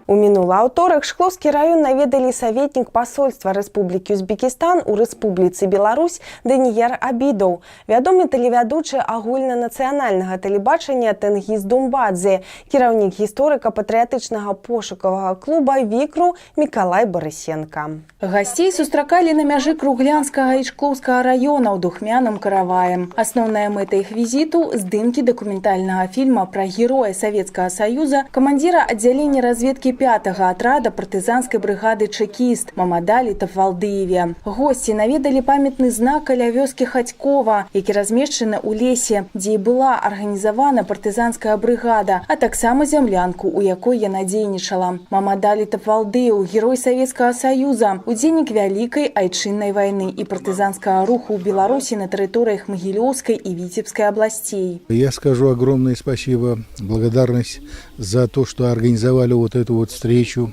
У мінулы аўторак Шкловскі раён наведалі саветнік пасольства Рэспублікі Узбекістан у Рэспубліцы Беларусь Данияр Абидов, вядомы тэлевядучы агульнанацыянальнага тэлебачання Тенгиз Думбадзе, кіраўнік гісторыка-патрыятычнага пошукавага клуба «Вікру» Мікалай Барысенка. Гасцей сустракалі на мяжы Круглянскага і Шклоўскага раёнаў духмяным караваем. Асноўная мэта іх візіту – здымкі дакументальнага фільма пра героя Савецкага Саюза, камандзіра аддзялення разведкі 5-го атрада партызанскай брыгады «Чекіст» Мамадалі Тавалдыеве. Госці наведалі памятны знак каля вёскі Хатькова, які размешчаны ў лесе, дзе і была арганізавана партызанская брыгада, а таксама зямлянку, у якой яна дзейнічала. Мамадалі Тавалдыев, герой Савецкага Саюза, удзельнік вялікай айчыннай вайны і партызанскага руху ў Беларусі на тэрыторыях Магілёўскай и Витебской областей. Я скажу огромное спасибо, благодарность за то, что организовали вот эту вот встречу,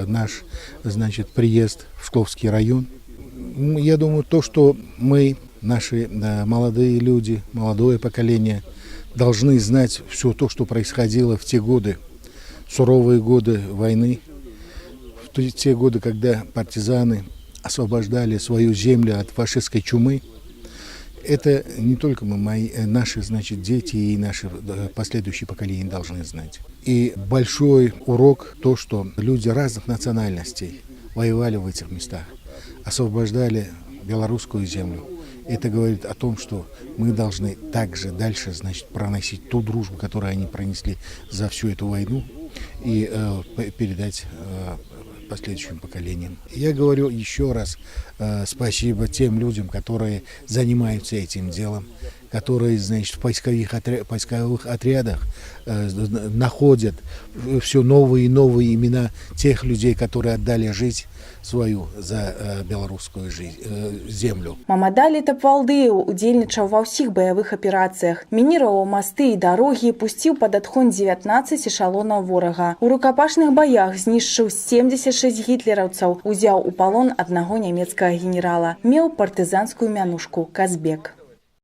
наш, значит, приезд в Шкловский район. Я думаю, то, что мы, наши молодые люди, молодое поколение, должны знать все то, что происходило в те годы, суровые годы войны, в те годы, когда партизаны освобождали свою землю от фашистской чумы. Это не только наши, значит, дети и наши последующие поколения должны знать. И большой урок то, что люди разных национальностей воевали в этих местах, освобождали белорусскую землю. Это говорит о том, что мы должны также дальше, значит, проносить ту дружбу, которую они пронесли за всю эту войну, и передать последующим поколениям. Я говорю еще раз спасибо тем людям, которые занимаются этим делом, которые, значит, в поисковых отрядах находят все новые и новые имена тех людей, которые отдали жизнь свою за белорусскую землю. Мамадалі Тавалдыев удзельнічаў ва ўсіх баявых аперацыях, мініраваў масты і дарогі, пусціў пад адхон 19 эшалонаў ворага. У рукапашных баях знішчыў 76 гітлераўцаў, узяў у палон аднаго нямецкага генерала, меў партызанскую мянушку Казбек.